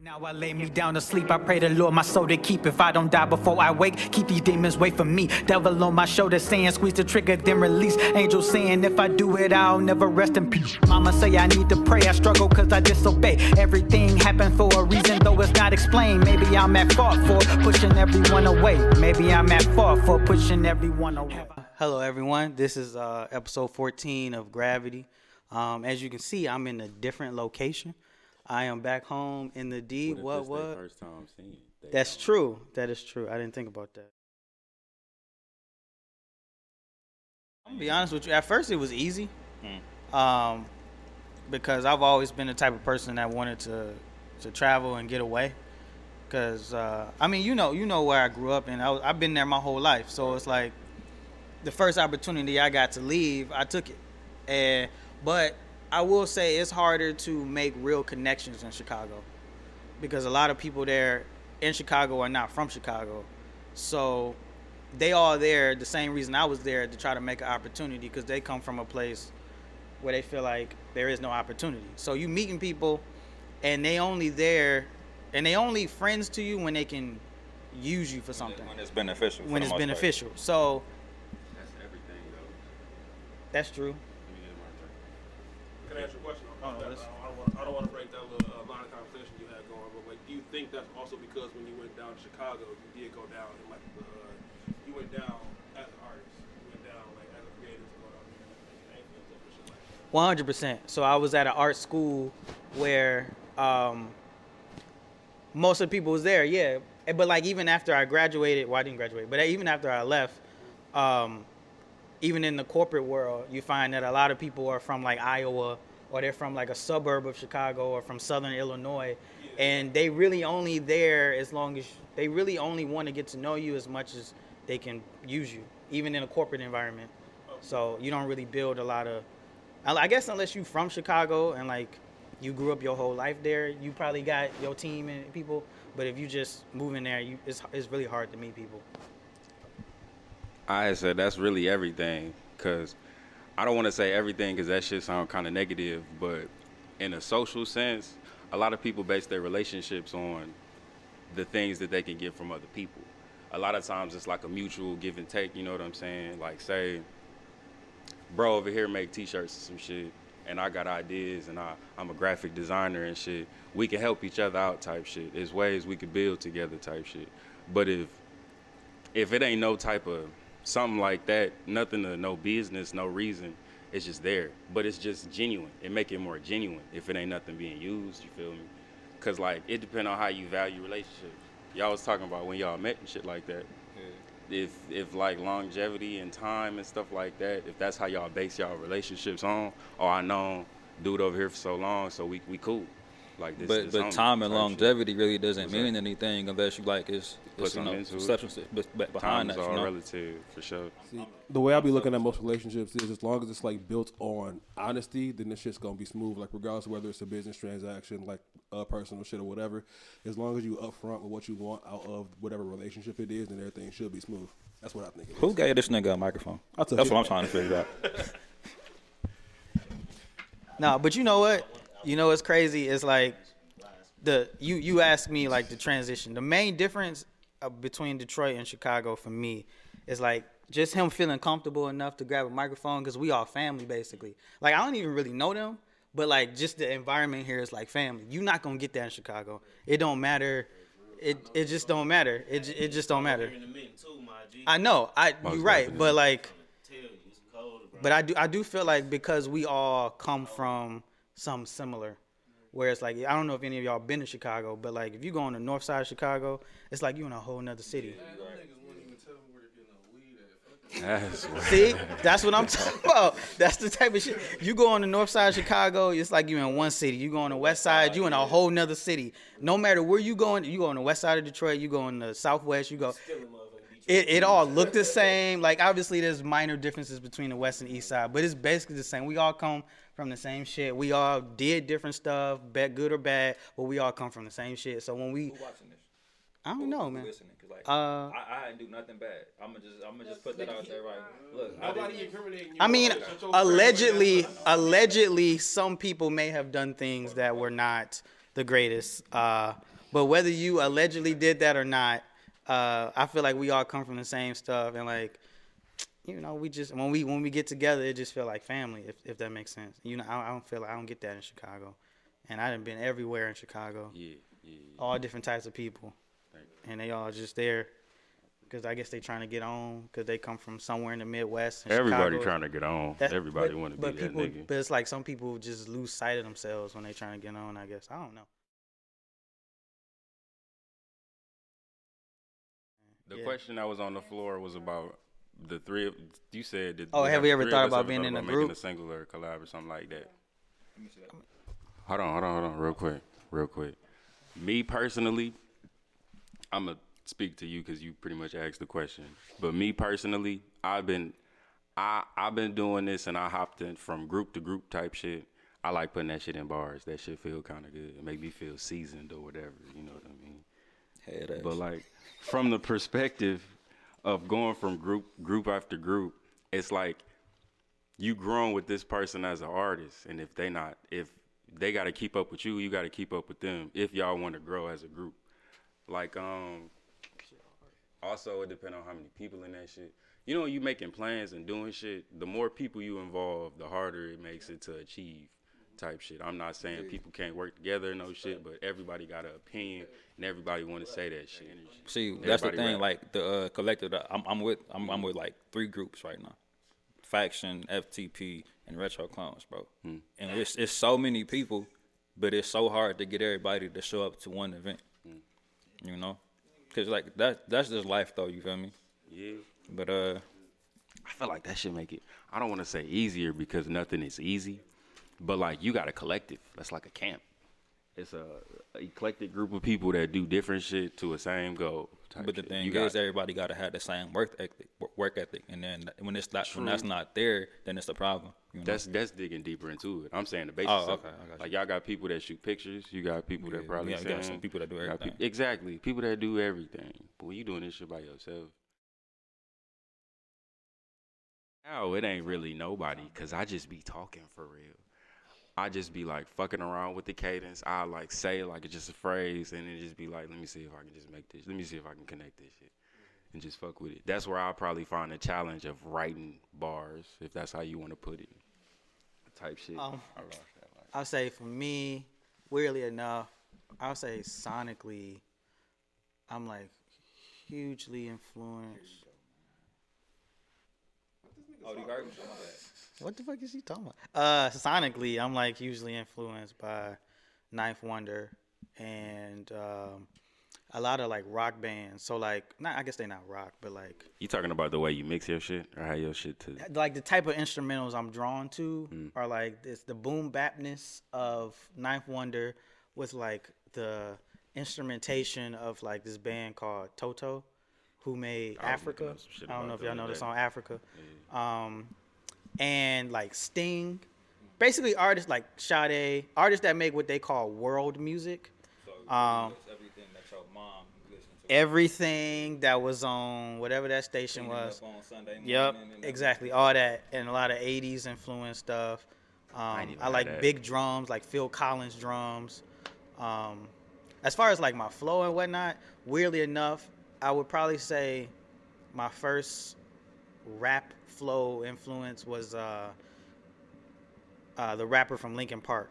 Now I lay me down to sleep, I pray the Lord my soul to keep. If I don't die before I wake, keep these demons away from me. Devil on my shoulder saying squeeze the trigger then release. Angel saying if I do it I'll never rest in peace. Mama say I need to pray, I struggle cause I disobey. Everything happened for a reason though it's not explained. Maybe I'm at fault for pushing everyone away. Maybe I'm at fault for pushing everyone away. Hello everyone, this is episode 14 of Gravity. As you can see, I'm in a different location. I am back home in the D. What? First time seeing That's true. That is true. I didn't think about that. I'm gonna be honest with you. At first, it was easy, because I've always been the type of person that wanted to travel and get away. Cause I mean, you know where I grew up, and I've been there my whole life. So it's like the first opportunity I got to leave, I took it, but I will say it's harder to make real connections in Chicago because a lot of people there in Chicago are not from Chicago. So they all there the same reason I was there, to try to make an opportunity, because they come from a place where they feel like there is no opportunity. So you meeting people and they only there and they only friends to you when they can use you for something. When it's beneficial. When it's beneficial. So that's everything though. That's true. Can I ask you a question? I don't want to break that little line of conversation you had going, but like, do you think that's also because when you went down to Chicago, you did go down and like you went down as an artist, you went down like as a creative, going out there and shit like that? 100%. So I was at an art school where most of the people was there, yeah. But like even after I graduated, well, I didn't graduate, but even after I left, even in the corporate world, you find that a lot of people are from like Iowa, or they're from like a suburb of Chicago, or from Southern Illinois, and they really only there as long as they really only want to get to know you as much as they can use you, even in a corporate environment. So you don't really build a lot of, I guess, unless you from Chicago and like you grew up your whole life there, you probably got your team and people. But if you just move in there, it's really hard to meet people. I said that's really everything, because I don't want to say everything because that shit sounds kind of negative, but in a social sense, a lot of people base their relationships on the things that they can get from other people. A lot of times it's like a mutual give and take, you know what I'm saying? Like, say, bro over here make t-shirts and some shit, and I got ideas, and I'm a graphic designer and shit. We can help each other out type shit. There's ways we could build together type shit. But if it ain't no type of something like that, nothing to no business, no reason, it's just there. But it's just genuine. It make it more genuine if it ain't nothing being used, you feel me? Because, like, it depends on how you value relationships. Y'all was talking about when y'all met and shit like that. Yeah. If like, longevity and time and stuff like that, if that's how y'all base y'all relationships on, oh, I know dude over here for so long, so we cool. Like this, but time and longevity really doesn't mean anything unless you like it's substance behind that. Time's all relative for sure. See, the way I be looking at most relationships is, as long as it's like built on honesty, then this shit's gonna be smooth. Like, regardless of whether it's a business transaction, like personal shit or whatever, as long as you upfront with what you want out of whatever relationship it is, then everything should be smooth. That's what I think. Who gave this nigga a microphone? That's what I'm trying to figure out. No, but you know what? You know what's crazy is like you asked me like the transition. The main difference between Detroit and Chicago for me is like just him feeling comfortable enough to grab a microphone, because we all family basically. Like, I don't even really know them, but like just the environment here is like family. You're not gonna get that in Chicago. It don't matter. It just don't matter. It just don't matter. I know. You're right, but like, but I do feel like because we all come from something similar, where it's like, I don't know if any of y'all been to Chicago, but like if you go on the north side of Chicago, it's like you in a whole nother city. See, that's what I'm talking about. That's the type of shit. You go on the north side of Chicago, it's like you in one city. You go on the west side, you in a whole nother city. No matter where you going, you go on the west side of Detroit, you go on the southwest, you go. It all look the same. Like, obviously there's minor differences between the west and east side, but it's basically the same. We all come from the same shit. We all did different stuff, good or bad, but we all come from the same shit. So when we, who watching this? I don't know, man. Listening, cause like, I didn't do nothing bad. I'm gonna just put that out there, right? Look, Nobody incriminating you. I mean, allegedly, some people may have done things that were not the greatest. But whether you allegedly did that or not, I feel like we all come from the same stuff, and like, we just when we get together, it just feel like family, if that makes sense. I don't feel like I don't get that in Chicago, and I done been everywhere in Chicago. Yeah. All different types of people, and they all just there because I guess they trying to get on because they come from somewhere in the Midwest. And Everybody Chicago. trying to get on. Everybody want to be that nigga. But it's like some people just lose sight of themselves when they trying to get on. I guess I don't know. The question that was on the floor was about the three of you said that. Oh, have we ever thought about being in a group? Making a singular collab or something like that. Hold on, real quick. Me personally, I'm gonna speak to you because you pretty much asked the question. But me personally, I've been doing this and I hopped in from group to group type shit. I like putting that shit in bars. That shit feel kind of good. It make me feel seasoned or whatever. You know what I mean? But like from the perspective of going from group after group, it's like you growing with this person as an artist, and if they got to keep up with you, you got to keep up with them if y'all want to grow as a group. Like also it depends on how many people in that shit. When you making plans and doing shit, the more people you involve, the harder it makes it to achieve type shit. I'm not saying people can't work together, no shit, but everybody got an opinion and everybody want to say that shit. See, that's the thing. Rap. Like the collective that I'm with like 3 groups right now: Faction, FTP, and Retro Clones, bro. And it's so many people, but it's so hard to get everybody to show up to one event. Cause like that's just life though. You feel me? Yeah. But I feel like that should make it. I don't want to say easier because nothing is easy. But like you got a collective, that's like a camp. It's a eclectic group of people that do different shit to a same goal. But the thing is, everybody got to have the same work ethic, and then when that's not there, then it's the problem. That's digging deeper into it. I'm saying the basics. Oh, okay. Like y'all got people that shoot pictures. You got people that probably you got some people that do everything. Exactly, people that do everything. But when you doing this shit by yourself, now it ain't really nobody, cause I just be talking for real. I just be like fucking around with the cadence. I like say like it's just a phrase, and then just be like, let me see if I can just make this. Let me see if I can connect this shit, and just fuck with it. That's where I'll probably find the challenge of writing bars, if that's how you want to put it, type shit. I'll say for me, weirdly enough, I'll say sonically, I'm like hugely influenced. What the fuck is he talking about? Sonically, I'm like hugely influenced by Ninth Wonder and a lot of like rock bands. So like, I guess they're not rock, but like. You talking about the way you mix your shit or how your shit to? Like the type of instrumentals I'm drawn to are like it's the boom bapness of Ninth Wonder with like the instrumentation of like this band called Toto, who made Africa. I don't know if y'all know the song Africa. Yeah. And like Sting, basically artists like Sade, artists that make what they call world music. So everything that your mom listened to. Everything that was on whatever that station was. On Sunday morning. Yep, exactly, all that, and a lot of '80s influence stuff. I like big drums, like Phil Collins drums. As far as like my flow and whatnot, weirdly enough, I would probably say my first rap flow influence was the rapper from Linkin Park.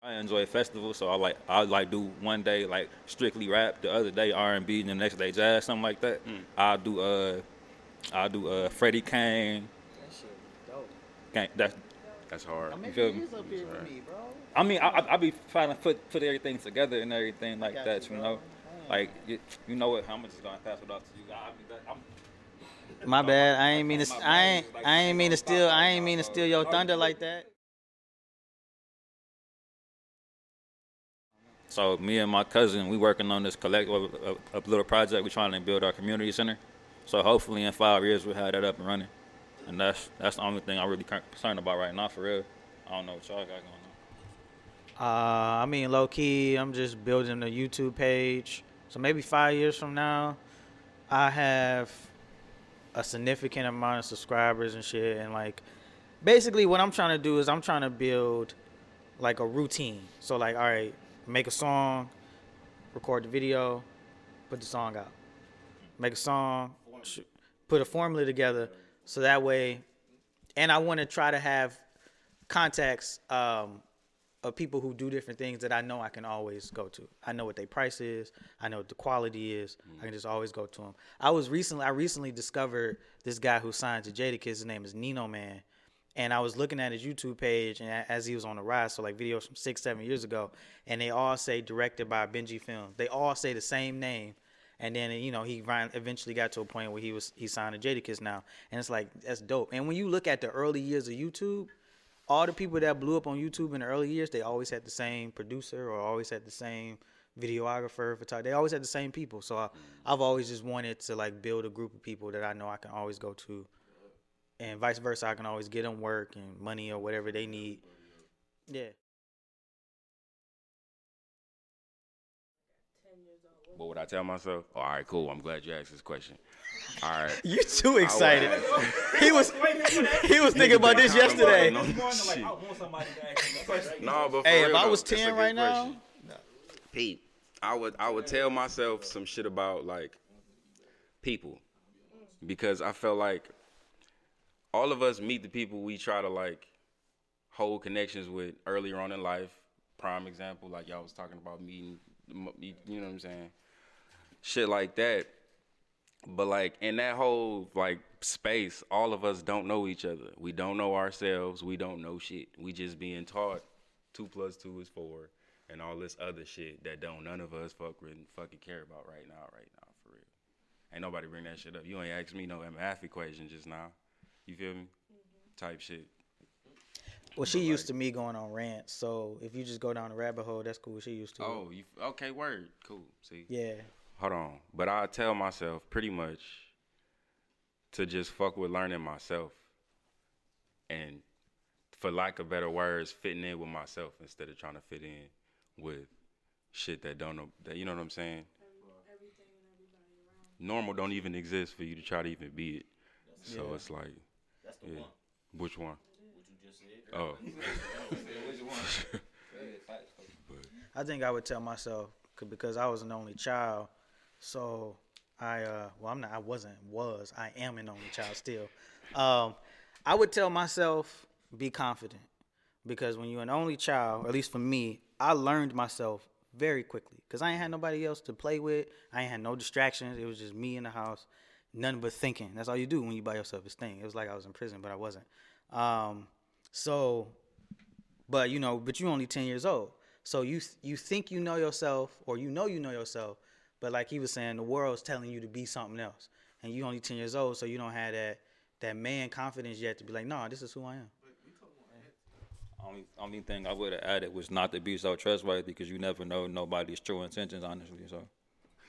I enjoy festivals, so I do one day like strictly rap, the other day R&B, and the next day jazz, something like that. I'll do Freddie Kane. That shit dope. That's hard. You feel me? Up here with me, bro. I mean, I be trying to put everything together and everything like that, you know. Like, you know what? I'm just gonna pass it off to you. My bad. I ain't mean to steal your thunder like that. So me and my cousin, we working on this collective, a little project. We trying to build our community center. So hopefully in 5 years we'll have that up and running. And that's the only thing I'm really concerned about right now, for real. I don't know what y'all got going on. I mean, low key, I'm just building a YouTube page. So maybe 5 years from now, I have a significant amount of subscribers and shit. And like, basically what I'm trying to do is I'm trying to build like a routine. So like, all right, make a song, record the video, put the song out. Make a song, put a formula together, so that way. And I want to try to have contacts of people who do different things that I know I can always go to. I know what their price is. I know what the quality is. I can just always go to them. I recently discovered this guy who signed to Jadakiss. His name is Nino Man. And I was looking at his YouTube page, and as he was on the rise, so like videos from 6-7 years ago, and they all say directed by Benji Films. They all say the same name. And then, he eventually got to a point where he signed to Jadakiss now. And it's like, that's dope. And when you look at the early years of YouTube, all the people that blew up on YouTube in the early years, they always had the same producer or always had the same videographer, photographer. They always had the same people. So I've always just wanted to like build a group of people that I know I can always go to, and vice versa. I can always get them work and money or whatever they need. Yeah. What would I tell myself? Oh, all right, cool. I'm glad you asked this question. All right. You too excited. He was thinking about this yesterday. No, but Hey, for if real, I was though, 10 right now, Pete, I would tell myself some shit about like people, because I felt like all of us meet the people we try to like hold connections with earlier on in life. Prime example, like y'all was talking about meeting, you know what I'm saying? Shit like that. But like in that whole like space, all of us don't know each other. We don't know ourselves. We don't know shit. We just being taught 2 + 2 is 4, and all this other shit that don't none of us fucking care about right now, for real. Ain't nobody bring that shit up. You ain't asked me no math equation just now. You feel me? Type shit. well, she used to me going on rants. So if you just go down the rabbit hole, that's cool. She used to. Oh, okay, word. Cool. See? Yeah. Hold on. But I tell myself pretty much to just fuck with learning myself, and for lack of better words, fitting in with myself instead of trying to fit in with shit that don't know, that, you know what I'm saying? Everything and everybody around. Normal don't even exist for you to try to even be it. So Yeah. it's like, That's the yeah. one. Which one? What you just said. Oh. Which one? I think I would tell myself because I was an only child. So I am an only child still. I would tell myself, be confident, because when you're an only child, or at least for me, I learned myself very quickly because I ain't had nobody else to play with. I ain't had no distractions. It was just me in the house, nothing but thinking. That's all you do when you by yourself is think. It was like I was in prison, but I wasn't. But you're only 10 years old. So you think you know yourself, or you know yourself, but like he was saying, the world's telling you to be something else, and you only 10 years old, so you don't have that man confidence yet to be like, nah, this is who I am. Only thing I would have added was not to be so trustworthy, because you never know nobody's true intentions, honestly. So,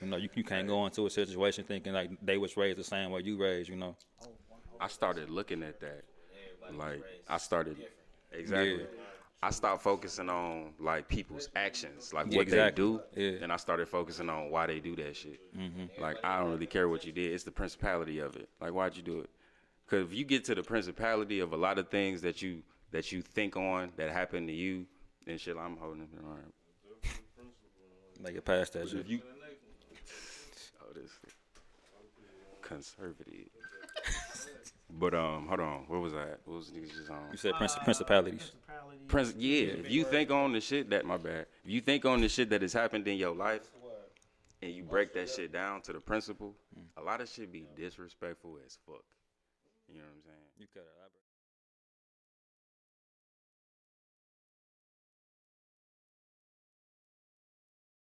you can't go into a situation thinking like they was raised the same way you raised. I started looking at that. Like, exactly. Yeah. I stopped focusing on like people's actions, like Yeah, what exactly. they do, Yeah. and I started focusing on why they do that shit. Like, I don't really care what you did; it's the principality of it. Like, why'd you do it? Because if you get to the principality of a lot of things that you think on that happened to you, then shit, I'm holding it. All right. Make it past that shit. If you, this conservative. But hold on, where was I at? What was niggas just on? You said principalities. If you think on the shit that, my bad. If you think on the shit that has happened in your life, and you break that shit down to the principle, a lot of shit be disrespectful as fuck. You know what I'm saying? You could elaborate.